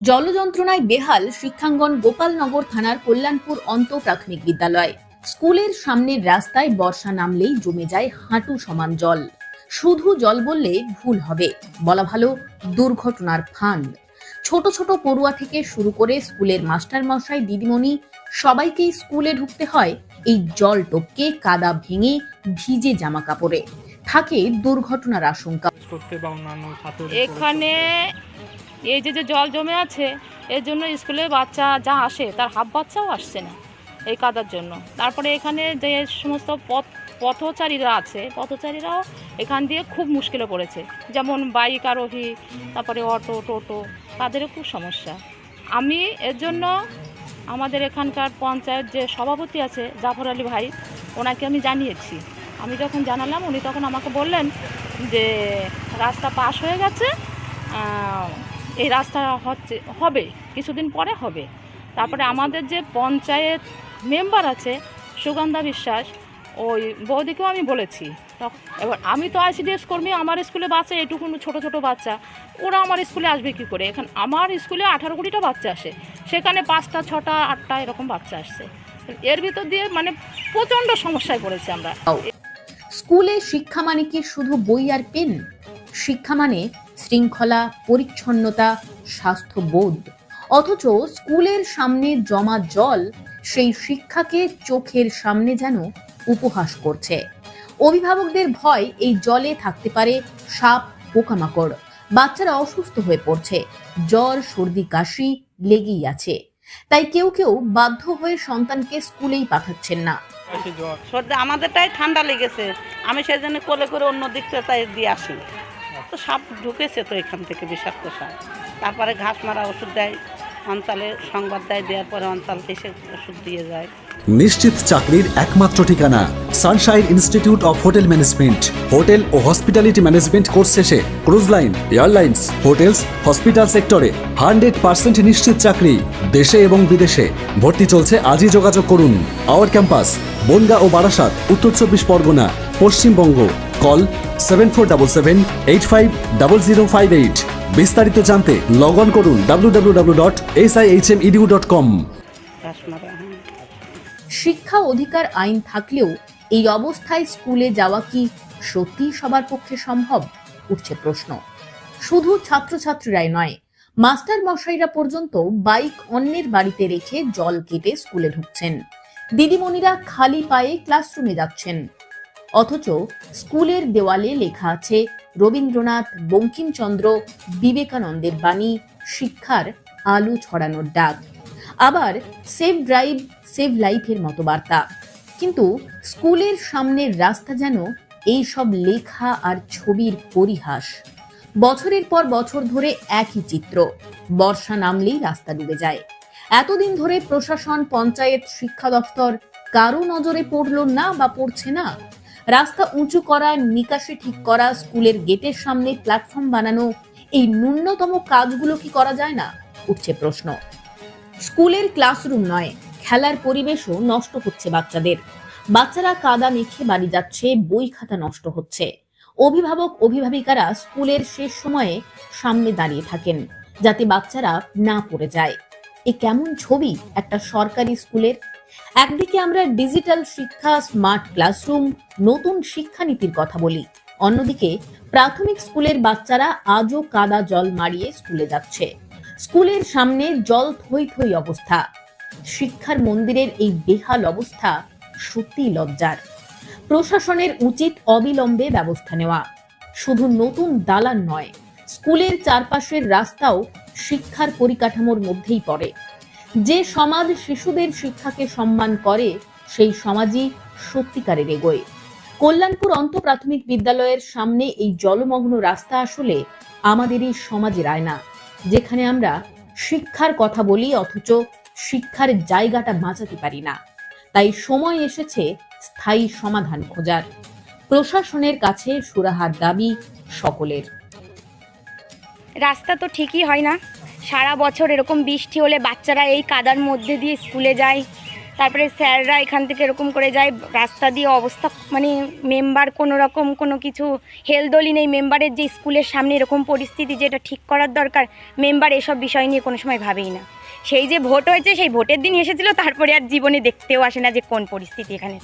জলযন্ত্রণায় বেহাল শিক্ষাঙ্গন গোপালনগর থানার কল্যাণপুর অন্ত প্রাথমিক বিদ্যালয়। স্কুলের সামনের রাস্তায় বর্ষা নামলেই জমে যায় হাঁটু সমান জল। শুধু জল বললে ভুল হবে, বলা ভালো দুর্ঘটনার ফান্ড। ছোট ছোট পড়ুয়া থেকে শুরু করে স্কুলের মাস্টার মশাই, দিদিমণি সবাইকেই স্কুলে ঢুকতে হয় এই জল টপকে, কাদা ভেঙে, ভিজে জামা কাপড়ে। থাকে দুর্ঘটনার আশঙ্কা। এখানে এই যে জল জমে আছে, এর জন্য স্কুলে বাচ্চা যা আসে তার হাফ বাচ্চাও আসছে না এই কাদার জন্য। তারপরে এখানে যে সমস্ত পথচারীরা আছে, পথচারীরাও এখান দিয়ে খুব মুশকিলে পড়েছে, যেমন বাইক আরোহী, তারপরে অটো, টোটো, তাদেরও খুব সমস্যা। আমি এর জন্য আমাদের এখানকার পঞ্চায়েত যে সভাপতি আছে জাফর আলী ভাই, ওনাকে আমি জানিয়েছি। আমি যখন জানালাম, উনি তখন আমাকে বললেন যে রাস্তা পাস হয়ে গেছে, এই রাস্তা হবে কিছুদিন পরে হবে। তারপরে আমাদের যে পঞ্চায়েত মেম্বার আছে সুগন্ধা বিশ্বাস, ওই বৌদিকেও আমি বলেছি। এবার আমি তো আইসিডিএস কর্মী, আমার স্কুলে বাচ্চা এটুকু ছোট ছোট বাচ্চা, ওরা আমার স্কুলে আসবে কি করে? এখন আমার স্কুলে 18-20টা বাচ্চা আসে, সেখানে 5টা, 6টা, 8টা এরকম বাচ্চা আসছে। এর ভিতর দিয়ে মানে প্রচণ্ড সমস্যায় পড়েছি আমরা। স্কুলে শিক্ষা মানে কি শুধু বই আর পেন? শিক্ষা মানে শৃঙ্খলা, পরিচ্ছন্নতা, স্বাস্থ্যবোধ। অথচ স্কুলের সামনে জমা জল সেই শিক্ষাকে চোখের সামনে যেন উপহাস করছে। অভিভাবকদের ভয় এই জলে থাকতে পারে সাপ, পোকামাকড়। বাচ্চারা অসুস্থ হয়ে পড়ছে, জ্বর, সর্দি, কাশি লেগেই আছে। তাই কেউ কেউ বাধ্য হয়ে সন্তানকে স্কুলেই পাঠাচ্ছেন না। সর্দি আমাদেরটাই ঠান্ডা লেগেছে, আমি সেই জন্য কোলে করে অন্য দিকটা তাই দিয়ে আসি। তো সাপ ঢুকেছে তো এখান থেকে, বিষাক্ত সাপ। তারপরে ঘাস মারা ওষুধ দেয়, অঞ্চলে সংবাদ দেওয়ার পরে অঞ্চল এসে ওষুধ দিয়ে যায়। নিশ্চিত চাকরির একমাত্র ঠিকানা sunshine institute of hotel management. Hotel ও হসপিটালিটি ম্যানেজমেন্ট কোর্স শেষে cruise line, airlines, hotels, hospital সেক্টরে 100% নিশ্চিত চাকরি দেশে এবং বিদেশে। ভর্তি চলছে, আজই যোগাযোগ করুন। আওয়ার ক্যাম্পাস বনগা ও বারাসাত, উত্তর 24 পরগনা, পশ্চিমবঙ্গ। কল 7477850058। বিস্তারিত জানতে লগ অন করুন www.sihmedu.com। শিক্ষা অধিকার আইন থাকলেও এই অবস্থায় স্কুলে যাওয়া কি সত্যি সবার পক্ষে সম্ভব? উঠছে প্রশ্ন। শুধু ছাত্রছাত্রীরাই নয়, মাস্টার মশাইরা পর্যন্ত বাইক অন্যের বাড়িতে রেখে জল কেটে স্কুলে ঢুকছেন। দিদিমণিরা খালি পায়ে ক্লাসরুমে যাচ্ছেন। অথচ স্কুলের দেওয়ালে লেখা আছে রবীন্দ্রনাথ, বঙ্কিমচন্দ্র, বিবেকানন্দের বাণী, শিক্ষার আলো ছড়ানোর ডাক। আবার সেভ ড্রাইভ, সেভ লাইফের মতো বার্তা। কিন্তু স্কুলের সামনের রাস্তা যেন এই সব লেখা আর ছবির পরিহাস। বছরের পর বছর ধরে একই চিত্র। বর্ষা নামলেই রাস্তা ডুবে যায়। এতদিন ধরে প্রশাসন, পঞ্চায়েত, শিক্ষা দপ্তর কারো নজরে পড়লো না বা পড়ছে না। রাস্তা উঁচু করা, নিকাশি ঠিক করা, স্কুলের গেটের সামনে প্ল্যাটফর্ম বানানো, এই ন্যূনতম কাজগুলো কি করা যায় না? উঠছে প্রশ্ন। স্কুলের ক্লাসরুম নয়, খেলার পরিবেশও নষ্ট হচ্ছে বাচ্চাদের। বাচ্চারা কাদা মেখে বাড়ি যাচ্ছে, বই খাতা নষ্ট হচ্ছে। অভিভাবক, অভিভাবিকারা স্কুলের শেষ সময়ে সামনে দাঁড়িয়ে থাকেন যাতে বাচ্চারা না পড়ে যায়। এ কেমন ছবি একটা সরকারি স্কুলের? একদিকে আমরা ডিজিটাল শিক্ষা, স্মার্ট ক্লাসরুম, নতুন শিক্ষানীতির কথা বলি, অন্যদিকে প্রাথমিক স্কুলের বাচ্চারা আজও কাদা জল মারিয়ে স্কুলে যাচ্ছে। স্কুলের সামনে জল থই থই অবস্থা। শিক্ষার মন্দিরের এই বেহাল অবস্থা সত্যি লজ্জার। প্রশাসনের উচিত অবিলম্বে ব্যবস্থা নেওয়া। শুধু নতুন দালান নয়, স্কুলের চারপাশের রাস্তাও শিক্ষার পরিকাঠামোর মধ্যেই পড়ে। যে সমাজ শিশুদের শিক্ষাকে সম্মান করে, সেই সমাজই সত্যিকারের এগোয়। কল্যাণপুর অন্ত প্রাথমিক বিদ্যালয়ের সামনে এই জলমগ্ন রাস্তা আসলে আমাদেরই সমাজের আয়না, যেখানে আমরা শিক্ষার কথা বলি অথচ শিক্ষার জায়গাটা বাঁচাতে পারি না। তাই সময় এসেছে স্থায়ী সমাধান খোঁজার। প্রশাসনের কাছে সুরাহার দাবি সকলের। রাস্তা তো ঠিকই হয় না, সারা বছর এরকম বৃষ্টি হলে বাচ্চারা এই কাদার মধ্যে দিয়ে স্কুলে যায়, তারপরে স্যাররা এখান থেকে এরকম করে যায়, রাস্তা দিয়ে অবস্থা মানে মেম্বার কোনো রকম কোনো কিছু হেলদোলি নেই, মেম্বারের যে স্কুলের সামনে এরকম পরিস্থিতি যেটা ঠিক করার দরকার, মেম্বার এসব বিষয় নিয়ে কোনো সময় ভাবেই না। সেই যে ভোট হয়েছে সেই ভোটের দিন এসেছিল, তারপরে আর জীবনে দেখতেও আসে না যে কোন পরিস্থিতি এখানে।